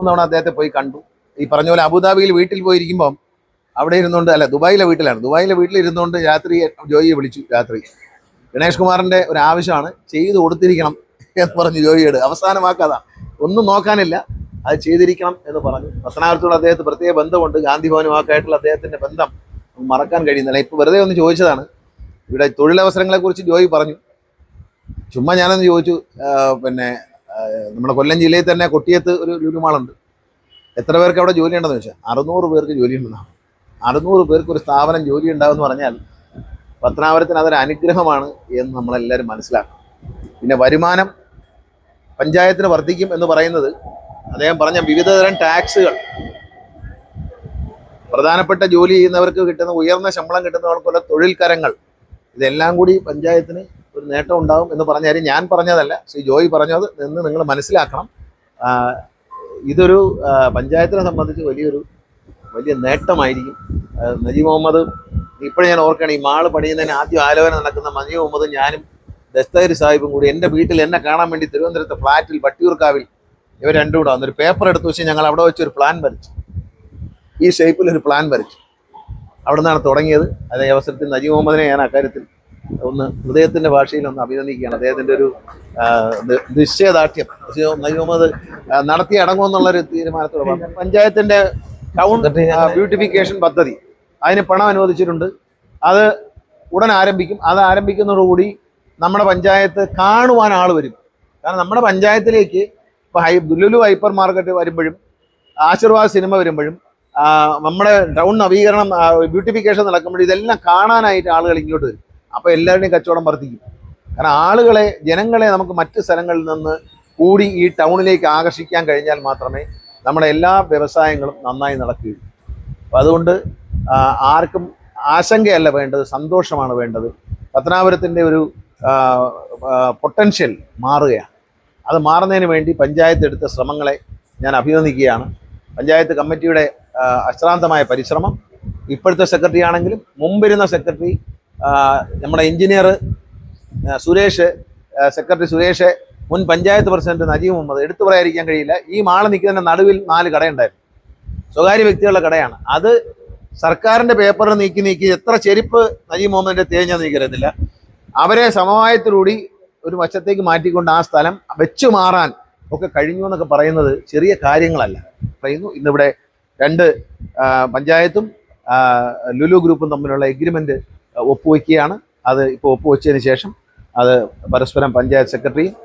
തവണ അദ്ദേഹത്തെ പോയി കണ്ടു. ഈ പറഞ്ഞ പോലെ അബുദാബിയിൽ വീട്ടിൽ പോയിരിക്കുമ്പം അവിടെ ഇരുന്നുകൊണ്ട്, അല്ല ദുബായിലെ വീട്ടിലാണ്, ദുബായിലെ വീട്ടിലിരുന്നുകൊണ്ട് രാത്രി ജോയിയെ വിളിച്ചു. രാത്രി ഗണേഷ് കുമാറിൻ്റെ ഒരു ആവശ്യമാണ്, ചെയ്തു കൊടുത്തിരിക്കണം എന്ന് പറഞ്ഞു ജോയിയോട്. അവസാനമാക്കാതാ, ഒന്നും നോക്കാനില്ല, അത് ചെയ്തിരിക്കണം എന്ന് പറഞ്ഞു. പത്തനാപുരത്തോട് അദ്ദേഹത്തിന് പ്രത്യേക ബന്ധമുണ്ട്. ഗാന്ധി ഭവനുമായിട്ടുള്ള അദ്ദേഹത്തിൻ്റെ ബന്ധം മറക്കാൻ കഴിയുന്നില്ല. ഇപ്പോൾ വെറുതെ ഒന്ന് ചോദിച്ചതാണ്. ഇവിടെ തൊഴിലവസരങ്ങളെക്കുറിച്ച് ജോയി പറഞ്ഞു. ചുമ്മാ ഞാനൊന്ന് ചോദിച്ചു, പിന്നെ നമ്മുടെ കൊല്ലം ജില്ലയിൽ തന്നെ കൊട്ടിയത്ത് ഒരു ലുലുമാളുണ്ട്. എത്ര പേർക്ക് അവിടെ ജോലി ഉണ്ടെന്ന് ചോദിച്ചാൽ 600 പേർക്ക് ജോലി ഉണ്ടെന്നാണ്. 600 പേർക്ക് ഒരു സ്ഥാപനം ജോലി ഉണ്ടാകുമെന്ന് പറഞ്ഞാൽ പത്തനാപുരത്തിന് അതൊരു അനുഗ്രഹമാണ് എന്ന് നമ്മളെല്ലാവരും മനസ്സിലാക്കണം. പിന്നെ വരുമാനം പഞ്ചായത്തിന് വർദ്ധിക്കും എന്ന് പറയുന്നത് അദ്ദേഹം പറഞ്ഞ വിവിധതരം ടാക്സുകൾ, പ്രധാനപ്പെട്ട ജോലി ചെയ്യുന്നവർക്ക് കിട്ടുന്ന ഉയർന്ന ശമ്പളം കിട്ടുന്നവർക്കുള്ള തൊഴിൽ കരങ്ങൾ, ഇതെല്ലാം കൂടി പഞ്ചായത്തിന് ഒരു നേട്ടം ഉണ്ടാകും എന്ന് പറഞ്ഞ കാര്യം ഞാൻ പറഞ്ഞതല്ല, ശ്രീ ജോയി പറഞ്ഞത് എന്ന് നിങ്ങൾ മനസ്സിലാക്കണം. ഇതൊരു പഞ്ചായത്തിനെ സംബന്ധിച്ച് വലിയ നേട്ടമായിരിക്കും. നജീബ് മുഹമ്മദ് ഇപ്പോഴും ഞാൻ ഓർക്കുകയാണ്, ഈ മാള് പണിയുന്നതിന് ആദ്യം ആലോചന നടക്കുന്ന നജീബ് മുഹമ്മദും ഞാനും ദസ്തഗീർ സാഹിബും കൂടി എൻ്റെ വീട്ടിൽ എന്നെ കാണാൻ വേണ്ടി തിരുവനന്തപുരത്തെ ഫ്ലാറ്റിൽ വട്ടിയൂർക്കാവിൽ ഇവർ രണ്ടും കൂടെ വന്നൊരു പേപ്പർ എടുത്ത് വെച്ച് ഞങ്ങൾ അവിടെ വെച്ചൊരു പ്ലാൻ വരച്ചു. ഈ ഷേപ്പിലൊരു പ്ലാൻ വരച്ചു. അവിടെ നിന്നാണ് തുടങ്ങിയത്. അതേ അവസരത്തിൽ നജീബ് മുഹമ്മദിനെ ഞാൻ അക്കാര്യത്തിൽ ഒന്ന് ഹൃദയത്തിൻ്റെ ഭാഷയിൽ ഒന്ന് അഭിനന്ദിക്കുകയാണ്. അദ്ദേഹത്തിൻ്റെ ഒരു നിശ്ചയദാർഢ്യം നജീബ് മുഹമ്മദ് നടത്തി അടങ്ങുമെന്നുള്ളൊരു തീരുമാനത്തോടെ പഞ്ചായത്തിൻ്റെ ടൗൺ ബ്യൂട്ടിഫിക്കേഷൻ പദ്ധതി, അതിന് പണം അനുവദിച്ചിട്ടുണ്ട്. അത് ഉടൻ ആരംഭിക്കും. അത് ആരംഭിക്കുന്നതോടുകൂടി നമ്മുടെ പഞ്ചായത്ത് കാണുവാൻ ആൾ വരും. കാരണം നമ്മുടെ പഞ്ചായത്തിലേക്ക് ഇപ്പോൾ ലുലു ഹൈപ്പർ മാർക്കറ്റ് വരുമ്പോഴും ആശീർവാദ് സിനിമ വരുമ്പോഴും നമ്മുടെ ടൗൺ നവീകരണം ബ്യൂട്ടിഫിക്കേഷൻ നടക്കുമ്പോഴും ഇതെല്ലാം കാണാനായിട്ട് ആളുകൾ ഇങ്ങോട്ട് വരും. അപ്പോൾ എല്ലാവരുടെയും കച്ചവടം വർദ്ധിക്കും. കാരണം ജനങ്ങളെ നമുക്ക് മറ്റ് സ്ഥലങ്ങളിൽ നിന്ന് കൂടി ഈ ടൗണിലേക്ക് ആകർഷിക്കാൻ കഴിഞ്ഞാൽ മാത്രമേ നമ്മുടെ എല്ലാ വ്യവസായങ്ങളും നന്നായി നടക്കുകയുള്ളൂ. അപ്പോൾ അതുകൊണ്ട് ആർക്കും ആശങ്കയല്ല വേണ്ടത്, സന്തോഷമാണ് വേണ്ടത്. പത്തനാപുരത്തിൻ്റെ ഒരു പൊട്ടൻഷ്യൽ മാറുകയാണ്. അത് മാറുന്നതിന് വേണ്ടി പഞ്ചായത്ത് എടുത്ത ശ്രമങ്ങളെ ഞാൻ അഭിനന്ദിക്കുകയാണ്. പഞ്ചായത്ത് കമ്മിറ്റിയുടെ അശ്രാന്തമായ പരിശ്രമം, ഇപ്പോഴത്തെ സെക്രട്ടറി ആണെങ്കിലും മുമ്പിരുന്ന സെക്രട്ടറി നമ്മുടെ എഞ്ചിനീയർ സുരേഷ്, സെക്രട്ടറി സുരേഷ്, മുൻ പഞ്ചായത്ത് പ്രസിഡന്റ് നജീബ് മുഹമ്മദ്, എടുത്തു പറയാതിരിക്കാൻ കഴിയില്ല. ഈ മാള് നിൽക്കുന്നതിൻ്റെ നടുവിൽ 4 കടയുണ്ടായിരുന്നു. സ്വകാര്യ വ്യക്തികളുടെ കടയാണ്. അത് സർക്കാരിൻ്റെ പേപ്പറിൽ നീക്കി എത്ര ചെരുപ്പ് നജീബ് മുഹമ്മദിൻ്റെ തേഞ്ഞെന്ന് എനിക്കറിയത്തില്ല. അവരെ സമവായത്തിലൂടി ഒരു വശത്തേക്ക് മാറ്റിക്കൊണ്ട് ആ സ്ഥലം വെച്ചു മാറാൻ ഒക്കെ കഴിഞ്ഞു എന്നൊക്കെ പറയുന്നത് ചെറിയ കാര്യങ്ങളല്ല. പറയുന്നു ഇന്നിവിടെ 2 പഞ്ചായത്തും ലുലു ഗ്രൂപ്പും തമ്മിലുള്ള എഗ്രിമെൻ്റ് ഒപ്പുവയ്ക്കുകയാണ്. അത് ഇപ്പോൾ ഒപ്പുവെച്ചതിന് ശേഷം അത് പരസ്പരം പഞ്ചായത്ത് സെക്രട്ടറിയും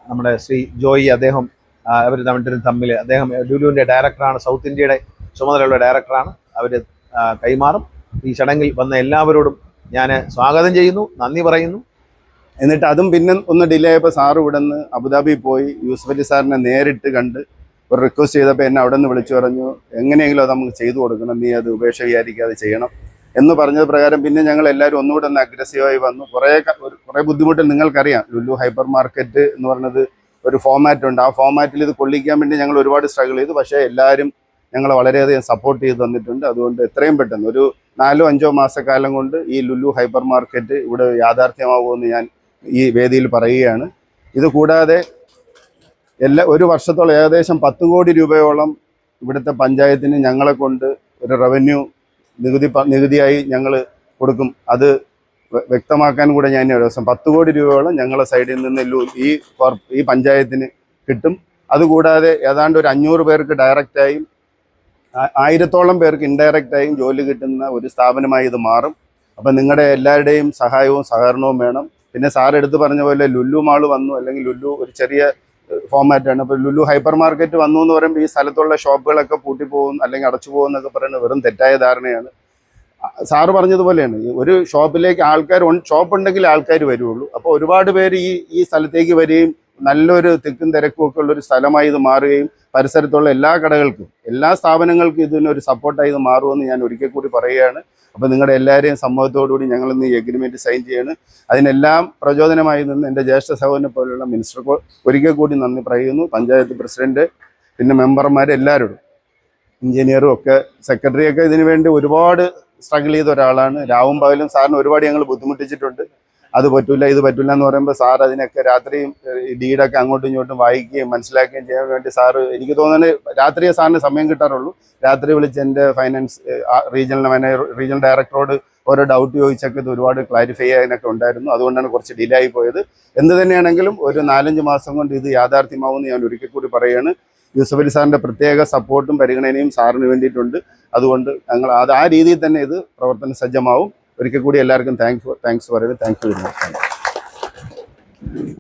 നമ്മുടെ ശ്രീ ജോയി, അദ്ദേഹം അവർ തമ്മിൽ അദ്ദേഹം ലുലുവിൻ്റെ ഡയറക്ടറാണ്, സൗത്ത് ഇന്ത്യയുടെ ചുമതലയുള്ള ഡയറക്ടറാണ്, അവർ കൈമാറും. ഈ ചടങ്ങിൽ വന്ന എല്ലാവരോടും ഞാൻ സ്വാഗതം ചെയ്യുന്നു, നന്ദി പറയുന്നു. എന്നിട്ട് അതും പിന്നെ ഒന്ന് ഡിലേ ആയപ്പോൾ സാറ് ഇവിടെ നിന്ന് അബുദാബി പോയി യൂസഫ് അലി സാറിനെ നേരിട്ട് കണ്ട് ഒരു റിക്വസ്റ്റ് ചെയ്തപ്പോൾ എന്നെ അവിടെ നിന്ന് വിളിച്ചു പറഞ്ഞു, എങ്ങനെയെങ്കിലും അത് നമുക്ക് ചെയ്തു കൊടുക്കണം, നീ അത് ഉപേക്ഷ വിചാരിക്കാതെ ചെയ്യണം എന്ന് പറഞ്ഞത് പ്രകാരം പിന്നെ ഞങ്ങൾ എല്ലാവരും ഒന്നുകൂടെ ഒന്ന് അഗ്രസീവായി വന്നു. കുറേ ബുദ്ധിമുട്ട് നിങ്ങൾക്കറിയാം. ലുലു ഹൈപ്പർ മാർക്കറ്റ് എന്ന് പറഞ്ഞത് ഒരു ഫോമാറ്റ് ഉണ്ട്. ആ ഫോമാറ്റിൽ ഇത് കൊള്ളിക്കാൻ വേണ്ടി ഞങ്ങൾ ഒരുപാട് സ്ട്രഗിൾ ചെയ്തു. പക്ഷേ എല്ലാവരും ഞങ്ങൾ വളരെയധികം സപ്പോർട്ട് ചെയ്ത് തന്നിട്ടുണ്ട്. അതുകൊണ്ട് എത്രയും പെട്ടെന്ന് ഒരു 4-5 മാസക്കാലം കൊണ്ട് ഈ ലുലു ഹൈപ്പർ മാർക്കറ്റ് ഇവിടെ യാഥാർത്ഥ്യമാകുമെന്ന് ഞാൻ ഈ വേദിയിൽ പറയുകയാണ്. ഇത് കൂടാതെ ഒരു വർഷത്തോളം ഏകദേശം 10 കോടി രൂപയോളം ഇവിടുത്തെ പഞ്ചായത്തിന് ഞങ്ങളെ കൊണ്ട് ഒരു റവന്യൂ നികുതിയായി ഞങ്ങൾ കൊടുക്കും. അത് വ്യക്തമാക്കാൻ കൂടെ ഞാൻ ഒരു ദിവസം 10 കോടി രൂപയോളം ഞങ്ങളുടെ സൈഡിൽ നിന്ന് ഈ പഞ്ചായത്തിന് കിട്ടും. അതുകൂടാതെ ഏതാണ്ട് ഒരു 500 പേർക്ക് ഡയറക്റ്റായും 1000-ഓളം പേർക്ക് ഇൻഡയറക്റ്റായും ജോലി കിട്ടുന്ന ഒരു സ്ഥാപനമായി ഇത് മാറും. അപ്പം നിങ്ങളുടെ എല്ലാവരുടെയും സഹായവും സഹകരണവും വേണം. പിന്നെ സാർ എടുത്ത് പറഞ്ഞ പോലെ ലുലു മാള് വന്നു, അല്ലെങ്കിൽ ലുലു ഒരു ചെറിയ ഫോമാറ്റാണ്. അപ്പോൾ ലുലു ഹൈപ്പർ മാർക്കറ്റ് വന്നു എന്ന് പറയുമ്പോൾ ഈ സ്ഥലത്തുള്ള ഷോപ്പുകളൊക്കെ പൂട്ടിപ്പോകും അല്ലെങ്കിൽ അടച്ചു പോകും എന്നൊക്കെ പറയുന്നത് വെറും തെറ്റായ ധാരണയാണ്. സാറ് പറഞ്ഞതുപോലെയാണ്, ഒരു ഷോപ്പിലേക്ക് ഷോപ്പ് ഉണ്ടെങ്കിൽ ആൾക്കാർ വരുള്ളൂ. അപ്പോൾ ഒരുപാട് പേര് ഈ സ്ഥലത്തേക്ക് വരികയും നല്ലൊരു തിക്കും തിരക്കും ഒക്കെ ഉള്ളൊരു സ്ഥലമായി ഇത് മാറുകയും പരിസരത്തുള്ള എല്ലാ കടകൾക്കും എല്ലാ സ്ഥാപനങ്ങൾക്കും ഇതിനൊരു സപ്പോർട്ടായി ഇത് മാറുമെന്ന് ഞാൻ ഒരിക്കൽ കൂടി പറയുകയാണ്. അപ്പോൾ നിങ്ങളുടെ എല്ലാവരെയും സമ്മതത്തോടുകൂടി ഞങ്ങളിന്ന് ഈ എഗ്രിമെൻറ്റ് സൈൻ ചെയ്യാണ്. അതിനെല്ലാം പ്രചോദനമായി നിന്ന് എൻ്റെ ജ്യേഷ്ഠ സഹോദരനെ പോലെയുള്ള മിനിസ്റ്റർക്ക് ഒരിക്കൽ കൂടി നന്ദി പറയുന്നു. പഞ്ചായത്ത് പ്രസിഡന്റ്, പിന്നെ മെമ്പർമാർ എല്ലാവരോടും, എഞ്ചിനീയറും ഒക്കെ, സെക്രട്ടറിയൊക്കെ ഇതിനു വേണ്ടി ഒരുപാട് സ്ട്രഗിൾ ചെയ്ത ഒരാളാണ്. രാവും പകലും സാറിന് ഒരുപാട് ഞങ്ങൾ ബുദ്ധിമുട്ടിച്ചിട്ടുണ്ട്. അത് പറ്റൂല ഇത് പറ്റൂല എന്ന് പറയുമ്പോൾ സാർ അതിനൊക്കെ രാത്രിയും ഈ ഡീഡൊക്കെ അങ്ങോട്ടും ഇങ്ങോട്ടും വായിക്കുകയും മനസ്സിലാക്കുകയും ചെയ്യാൻ വേണ്ടി സാറ് എനിക്ക് തോന്നുന്നത് രാത്രിയെ സാറിന് സമയം കിട്ടാറുള്ളൂ. രാത്രി വിളിച്ച് എൻ്റെ ഫൈനാൻസ് റീജിയണൽ ഡയറക്ടറോട് ഓരോ ഡൗട്ട് ചോദിച്ചൊക്കെ ഇത് ഒരുപാട് ക്ലാരിഫൈ ചെയ്യാനൊക്കെ ഉണ്ടായിരുന്നു. അതുകൊണ്ടാണ് കുറച്ച് ഡിലേ ആയി പോയത്. എന്ത് തന്നെയാണെങ്കിലും ഒരു 4-5 മാസം കൊണ്ട് ഇത് യാഥാർത്ഥ്യമാവുമെന്ന് ഞാൻ ഒരിക്കൽ കൂടി പറയുകയാണ്. യൂസഫ് അലി സാറിൻ്റെ പ്രത്യേക സപ്പോർട്ടും പരിഗണനയും സാറിന് വേണ്ടിയിട്ടുണ്ട്. അതുകൊണ്ട് ഞങ്ങൾ ആ രീതിയിൽ തന്നെ ഇത് പ്രവർത്തന സജ്ജമാവും. ഒരിക്കൽ കൂടി എല്ലാവർക്കും താങ്ക്സ് പറയുന്നത്. Thank you very much.